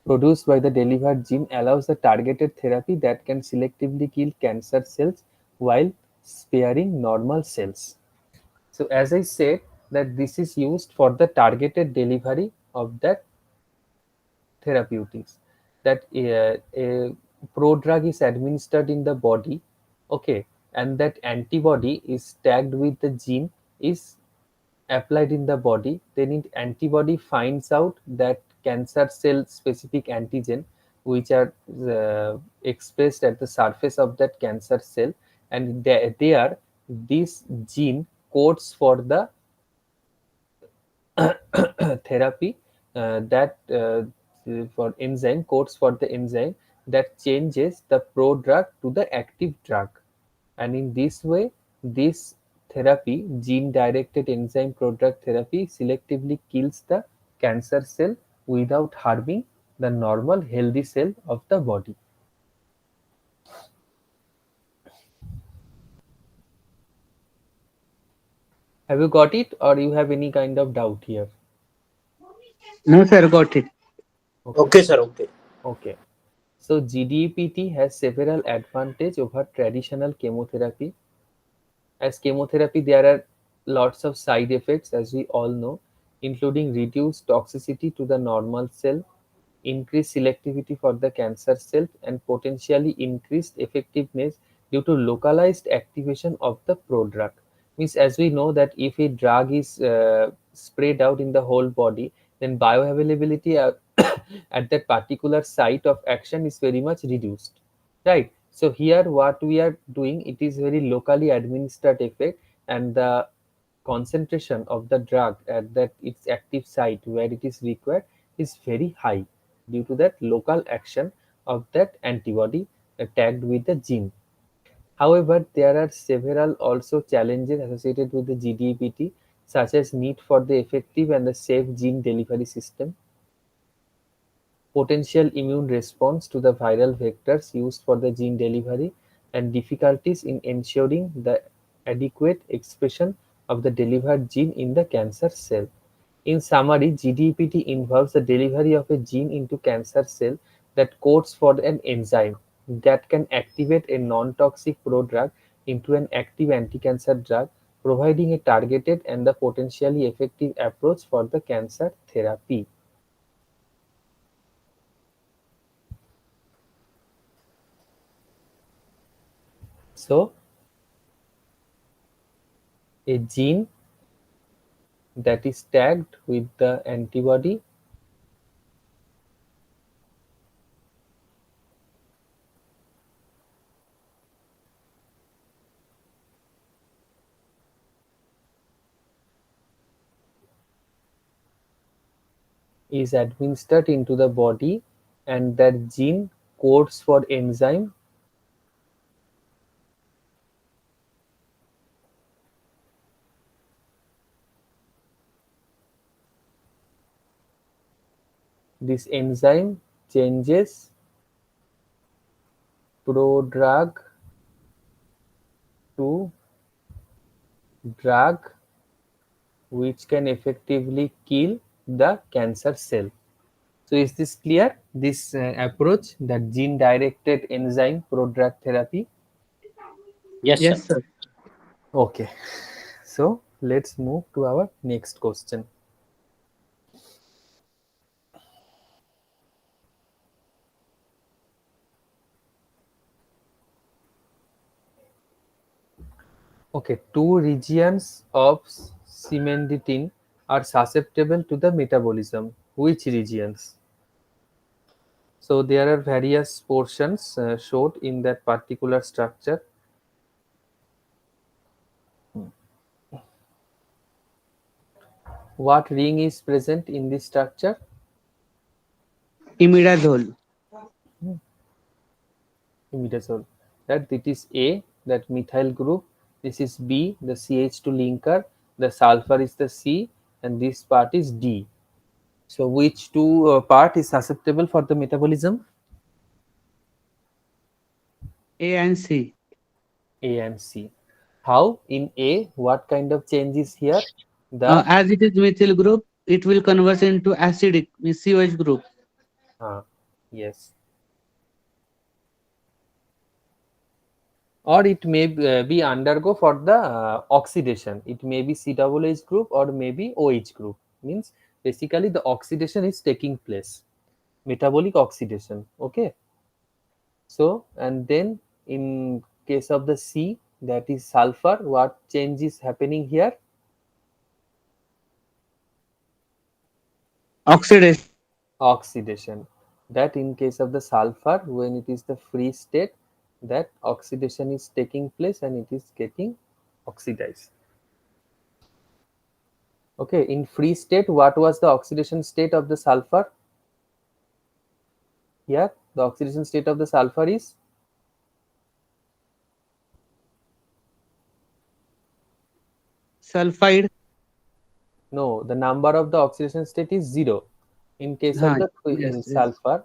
[SPEAKER 1] produced by the delivered gene allows the targeted therapy that can selectively kill cancer cells while sparing normal cells. So as I said, that this is used for the targeted delivery of that therapeutics, that a prodrug is administered in the body. Okay, and that antibody is tagged with the gene, is applied in the body, then it antibody finds out that cancer cell specific antigen which are expressed at the surface of that cancer cell, and there this gene codes for the therapy, that for enzyme codes for the enzyme that changes the prodrug to the active drug, and in this way this therapy, gene-directed enzyme product therapy selectively kills the cancer cell without harming the normal healthy cell of the body. Have you got it, or you have any kind of doubt here?
[SPEAKER 3] No, sir, got it.
[SPEAKER 1] Okay,
[SPEAKER 2] Okay, sir. Okay.
[SPEAKER 1] okay. So GDPT has several advantage over traditional chemotherapy. As chemotherapy, there are lots of side effects, as we all know, including reduced toxicity to the normal cell, increased selectivity for the cancer cells, and potentially increased effectiveness due to localized activation of the prodrug. Means, as we know that if a drug is spread out in the whole body, then bioavailability at that particular site of action is very much reduced, right? So here what we are doing, it is very locally administered effect, and the concentration of the drug at that its active site where it is required is very high due to that local action of that antibody tagged with the gene. However, there are several also challenges associated with the GDPT, such as need for the effective and the safe gene delivery system, potential immune response to the viral vectors used for the gene delivery, and difficulties in ensuring the adequate expression of the delivered gene in the cancer cell. In summary, GDPT involves the delivery of a gene into cancer cell that codes for an enzyme that can activate a non-toxic prodrug into an active anti-cancer drug, providing a targeted and the potentially effective approach for the cancer therapy. So, a gene that is tagged with the antibody is administered into the body, and that gene codes for enzyme. This enzyme changes prodrug to drug which can effectively kill the cancer cell. So is this clear? This approach, that gene directed enzyme prodrug therapy.
[SPEAKER 2] Yes, sir.
[SPEAKER 3] Yes, sir.
[SPEAKER 1] Okay, so let's move to our next question. Okay, two regions of cimenditin are susceptible to the metabolism. Which regions? So there are various portions showed in that particular structure. What ring is present in this structure?
[SPEAKER 3] Imidazole.
[SPEAKER 1] Hmm, imidazole. That it is A, that methyl group. This is B, the CH2 linker. The sulfur is the C, and this part is D. So which two part is susceptible for the metabolism?
[SPEAKER 3] A and C.
[SPEAKER 1] A and C. How? In A, what kind of change is here? The
[SPEAKER 3] As it is methyl group, it will convert into acidic means COH group.
[SPEAKER 1] yes, or it may be undergo for the oxidation. It may be COH group or maybe OH group. Means basically the oxidation is taking place, metabolic oxidation. Okay. So and then in case of the C, that is sulfur, what change is happening here?
[SPEAKER 3] Oxidation.
[SPEAKER 1] Oxidation. That in case of the sulfur, when it is the free state, that oxidation is taking place and it is getting oxidized. Okay, in free state, what was the oxidation state of the sulfur? Here, the oxidation state of the sulfur
[SPEAKER 3] sulfide.
[SPEAKER 1] No, the number of the oxidation state is 0 in case of
[SPEAKER 3] Huh,
[SPEAKER 1] the
[SPEAKER 3] yes, yes.
[SPEAKER 1] sulfur,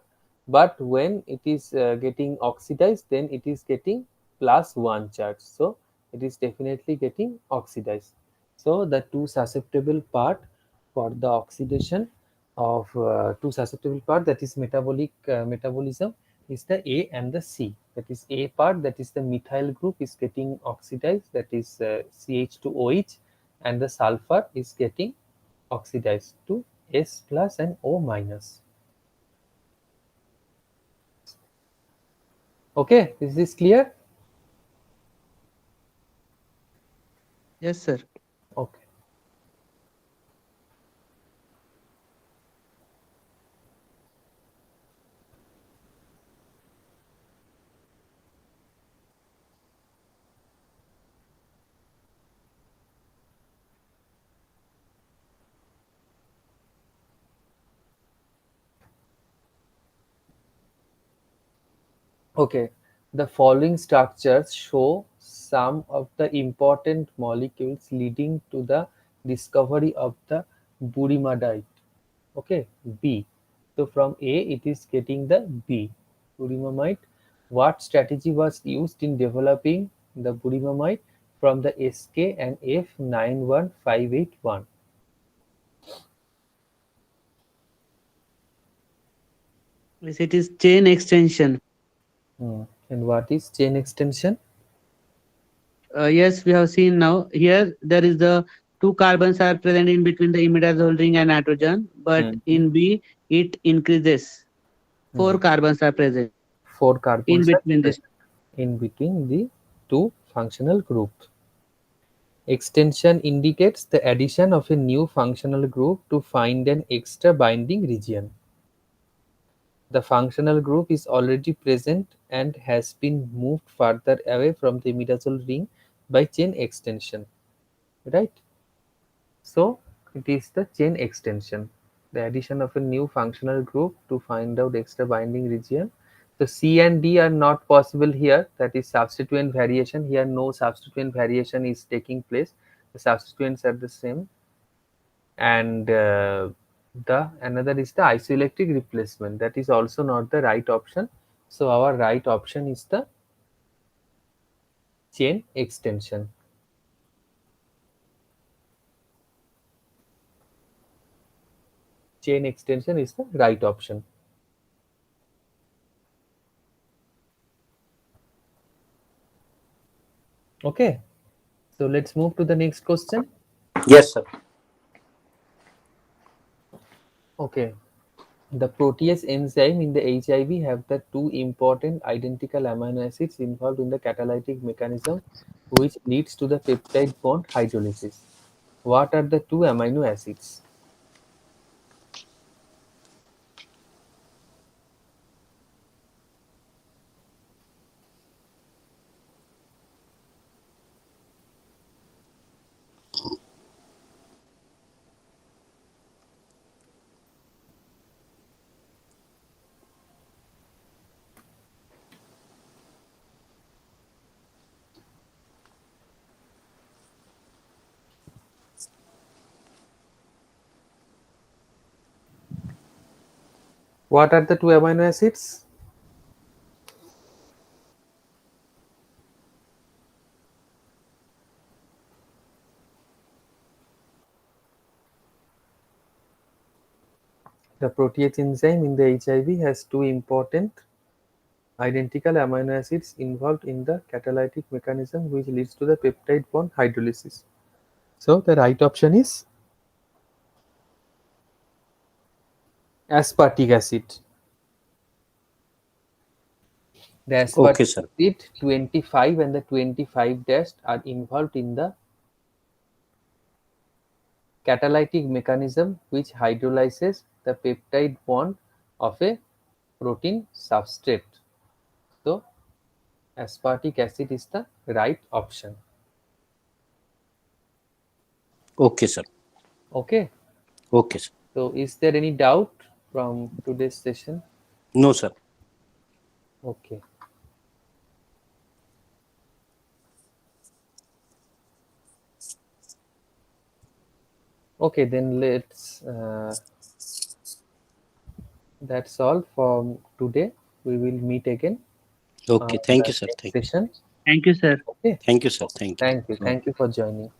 [SPEAKER 1] but when it is getting oxidized, then it is getting +1 charge. So it is definitely getting oxidized. So the two susceptible part for the oxidation of two susceptible part, that is metabolic metabolism, is the A and the C. That is A part, that is the methyl group is getting oxidized, that is CH2OH, and the sulfur is getting oxidized to S plus and O minus. Okay, is this clear?
[SPEAKER 3] Yes, sir.
[SPEAKER 1] Okay. Okay, the following structures show some of the important molecules leading to the discovery of the burimadite. Okay, B. So from A, it is getting the B, burimamide. What strategy was used in developing the burimamide from the SK and F91581?
[SPEAKER 3] Yes, it is chain extension.
[SPEAKER 1] And what is chain extension?
[SPEAKER 3] Yes, we have seen now. Here, there is the two carbons are present in between the imidazole ring and nitrogen, but
[SPEAKER 1] Mhm.
[SPEAKER 3] in B, it increases.
[SPEAKER 1] Mhm.
[SPEAKER 3] Four carbons are present
[SPEAKER 1] Four
[SPEAKER 3] in
[SPEAKER 1] carbons are
[SPEAKER 3] between this.
[SPEAKER 1] present in between the two functional groups. Extension indicates the addition of a new functional group to find an extra binding region. The functional group is already present and has been moved further away from the imidazole ring by chain extension. Right? So it is the chain extension, the addition of a new functional group to find out extra binding region. So C and D are not possible here. That is substituent variation. Here no substituent variation is taking place. The substituents are the same. And the another is the isoelectric replacement. That is also not the right option. So our right option is the chain extension. Chain extension is the right option. Okay. So let's move to the next question.
[SPEAKER 2] Yes, sir.
[SPEAKER 1] Okay. The protease enzyme in the HIV have the two important identical amino acids involved in the catalytic mechanism which leads to the peptide bond hydrolysis. What are the two amino acids? What are the two amino acids? The protease enzyme in the HIV has two important identical amino acids involved in the catalytic mechanism which leads to the peptide bond hydrolysis. So the right option is aspartic acid. The
[SPEAKER 2] Okay,
[SPEAKER 1] aspartic
[SPEAKER 2] sir.
[SPEAKER 1] acid 25 and the 25 dash are involved in the catalytic mechanism which hydrolyzes the peptide bond of a protein substrate. So aspartic acid is the right option.
[SPEAKER 2] Okay, sir.
[SPEAKER 1] Okay.
[SPEAKER 2] Okay, sir.
[SPEAKER 1] So is there any doubt from today's session?
[SPEAKER 2] No, sir.
[SPEAKER 1] Okay. Okay, then let's. That's all for today. We will meet again
[SPEAKER 2] Okay,
[SPEAKER 1] in
[SPEAKER 2] thank
[SPEAKER 1] the
[SPEAKER 2] you, sir.
[SPEAKER 1] next
[SPEAKER 2] Thank you.
[SPEAKER 1] session.
[SPEAKER 3] Thank you, sir.
[SPEAKER 1] Okay.
[SPEAKER 2] Thank you, sir. Thank you.
[SPEAKER 1] Thank you. Thank you for joining.